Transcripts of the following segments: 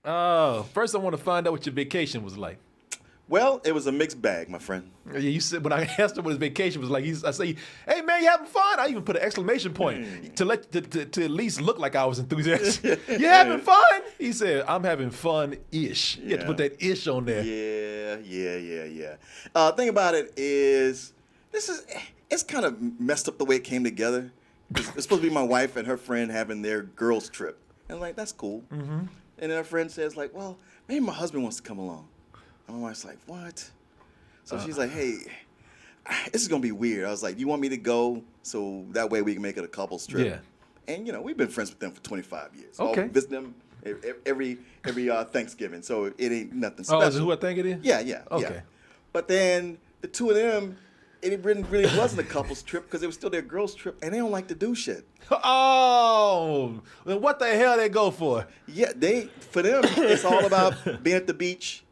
Oh, first I want to find out what your vacation was like. Well, it was a mixed bag, my friend. Yeah, you said when I asked him what his vacation was like, I say, "Hey man, you having fun?" I even put an exclamation point to at least look like I was enthusiastic. You having fun? He said, "I'm having fun-ish." You have to put that "ish" on there. Yeah. Thing about it is, it's kind of messed up the way it came together. It's supposed to be my wife and her friend having their girls trip, and I'm like, that's cool. Mm-hmm. And then her friend says like, well, maybe my husband wants to come along. And my wife's like, what? So she's like, hey, this is going to be weird. I was like, you want me to go so that way we can make it a couple's trip? Yeah. And, we've been friends with them for 25 years. Okay. I'll visit them every Thanksgiving, so it ain't nothing special. Oh, is it who I think it is? Yeah. Okay. But then the two of them, it really wasn't a couple's trip because it was still their girls' trip, and they don't like to do shit. Oh, then what the hell they go for? Yeah, for them, it's all about being at the beach,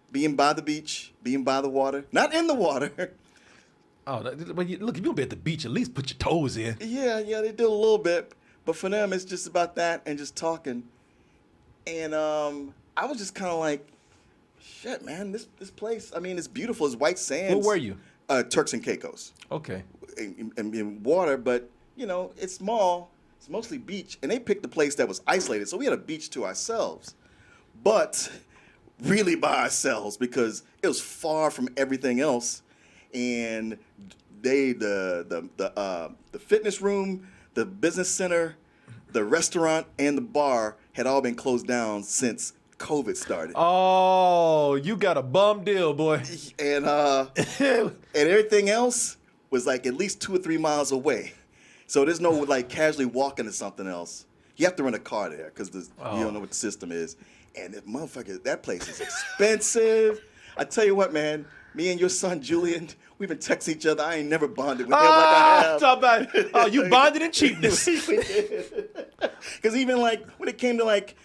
being by the beach, being by the water, not in the water. Oh, but look, if you're gonna be at the beach, at least put your toes in. Yeah, they do a little bit, but for them, it's just about that and just talking. And I was just kind of like, shit, man, this place. I mean, it's beautiful. It's white sands. Where were you? Turks and Caicos. Okay. In water, but it's small. It's mostly beach, and they picked a place that was isolated, so we had a beach to ourselves, but really by ourselves because it was far from everything else. And the fitness room, the business center, the restaurant, and the bar had all been closed down since COVID started. Oh, you got a bum deal, boy. And and everything else was like at least 2 or 3 miles away. So there's no like casually walking to something else. You have to rent a car there because you don't know what the system is. And that place is expensive. I tell you what, man, me and your son Julian, we've been texting each other. I ain't never bonded with him like I have. Talk about, you bonded in cheapness. Because even like when it came to like,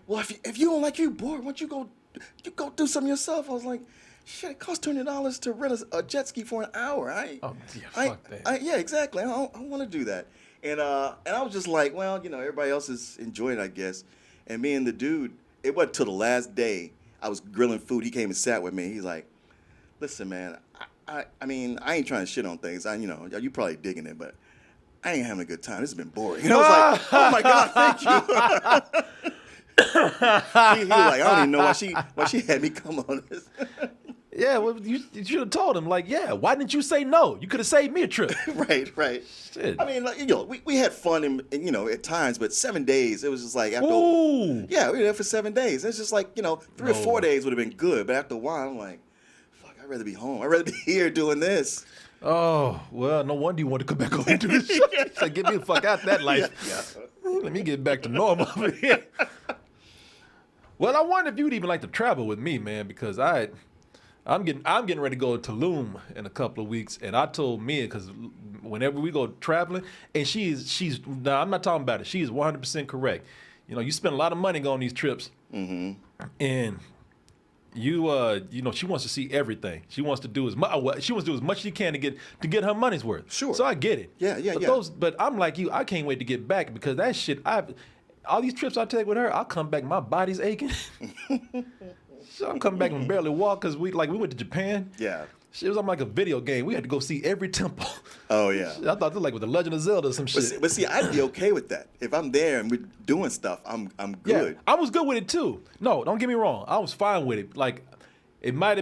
well, if you don't like you bored, why don't you go do something yourself? I was like, shit, it costs $200 to rent a jet ski for an hour. Fuck that. Yeah, exactly. I don't want to do that. And I was just like, well, everybody else is enjoying it, I guess. And me and the dude, it wasn't till the last day I was grilling food. He came and sat with me. He's like, listen, man, I mean, I ain't trying to shit on things. You probably digging it, but I ain't having a good time. This has been boring. And I was like, oh my God, thank you. He was like, I don't even know why she had me come on this. Yeah, well, you should have told him, like, yeah, why didn't you say no? You could have saved me a trip. Right. Shit. I mean, we had fun at times, but 7 days, it was just like after. Ooh. Yeah, we were there for 7 days. It's just like 3 or 4 days would have been good, but after a while, I'm like, fuck, I'd rather be home. I'd rather be here doing this. Oh, well, no wonder you want to come back over and do this shit. It's like, get me the fuck out that life. Yeah. Let me get back to normal over here. Well, I wonder if you'd even like to travel with me, man, because I'm getting ready to go to Tulum in a couple of weeks, and I told Mia, because whenever we go traveling, and she's now I'm not talking about it. She is 100% correct. You spend a lot of money going on these trips, and she wants to see everything. She wants to do as much as she can to get her money's worth. Sure. So I get it. Yeah. But I'm like you. I can't wait to get back because that shit. All these trips I take with her, I'll come back. My body's aching. So I'm coming back and barely walk because we went to Japan. Yeah. It was like a video game. We had to go see every temple. Oh, yeah. I thought it was like with the Legend of Zelda or some shit. But see, I'd be okay with that. If I'm there and we're doing stuff, I'm good. Yeah, I was good with it too. No, don't get me wrong. I was fine with it. Like, it might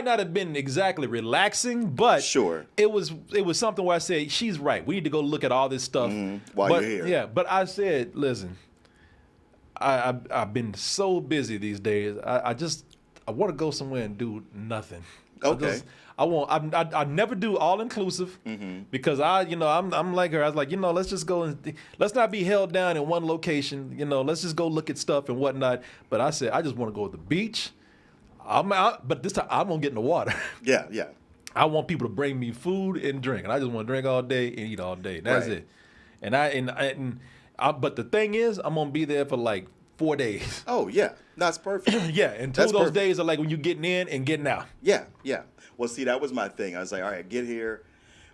not have been exactly relaxing, but sure, it was something where I said, she's right. We need to go look at all this stuff while you're here. Yeah, but I said, listen, I've been so busy these days. I want to go somewhere and do nothing. Okay. I never do all inclusive because I'm like her. I was like, let's just go and let's not be held down in one location. Let's just go look at stuff and whatnot. But I said I just want to go to the beach. But this time I'm gonna get in the water. Yeah. I want people to bring me food and drink, and I just want to drink all day and eat all day. That's it. But the thing is, I'm gonna be there for like 4 days. Oh yeah, that's perfect. Yeah, and two of those days are like when you're getting in and getting out. Yeah. Well, see, that was my thing. I was like, all right, get here.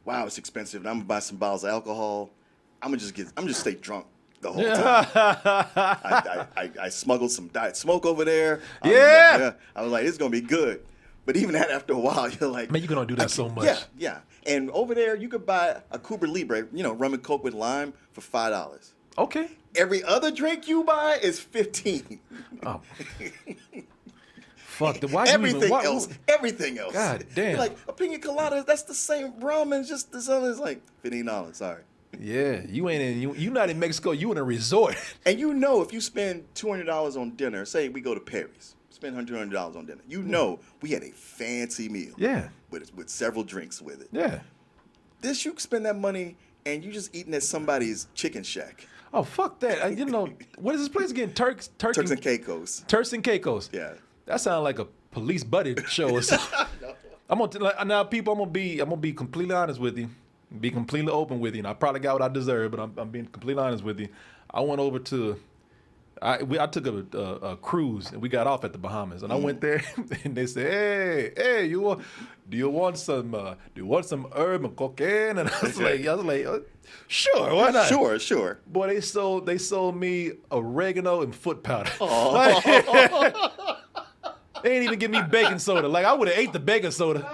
Wow, it's expensive. And I'm gonna buy some bottles of alcohol. I'm just stay drunk. the whole time. I smuggled some diet smoke over there. Yeah. I was like, it's gonna be good. But even that, after a while, you're like, Man, you can only do that so much. Yeah. And over there, you could buy a Cuba Libre, rum and coke with lime for $5. Okay. Every other drink you buy is $15. Oh. Fuck. Why everything else. God damn. You're like, a pina colada, that's the same rum, and just this other is like $15. Sorry. Yeah, you not in Mexico. You in a resort. And if you spend $200 on dinner, say we go to Paris, spend $200 on dinner. We had a fancy meal. Yeah. With several drinks with it. Yeah. This, you spend that money and you just eating at somebody's chicken shack. Oh, fuck that. What is this place again? Turks and Caicos. Turks and Caicos. Yeah. That sounds like a police buddy show or something. Now, people, I'm gonna be completely honest with you. Be completely open with you. And I probably got what I deserve, but I'm being completely honest with you. I went over to I took a cruise and we got off at the Bahamas, and I went there and they said, "Hey, do you want some herb and cocaine?" And I was like, "Sure, why not?" Sure. Boy, they sold me oregano and foot powder. They ain't even give me baking soda. Like, I would have ate the baking soda.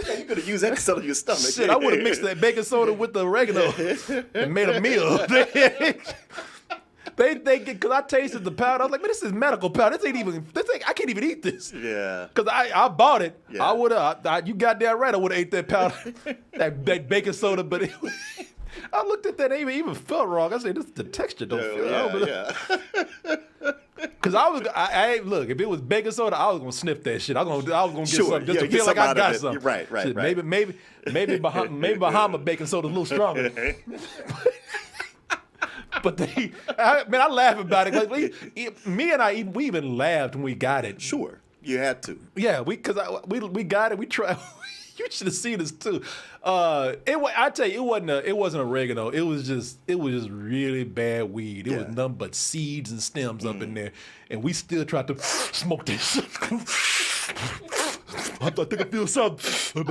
Yeah, you could have used that to settle your stomach. Shit, I would have mixed that baking soda with the oregano and made a meal. Because I tasted the powder. I was like, man, this is medical powder. I can't even eat this. Yeah. Because I bought it. Yeah. I would have, you got that right, I would have ate that powder, that baking soda. But I looked at that and even felt wrong. I said, the texture don't feel Yeah. Because look, if it was baking soda, I was gonna sniff that shit. I was gonna get something just to get feel like I got it. something. Right. Shit, maybe Bahama baking soda a little stronger. But I laugh about it. Like, me and we even laughed when we got it. Sure, you had to. Yeah, we got it. We tried. You should have seen this too. I tell you, it wasn't oregano. It was just really bad weed. It was nothing but seeds and stems up in there, and we still tried to smoke this. I think I feel something.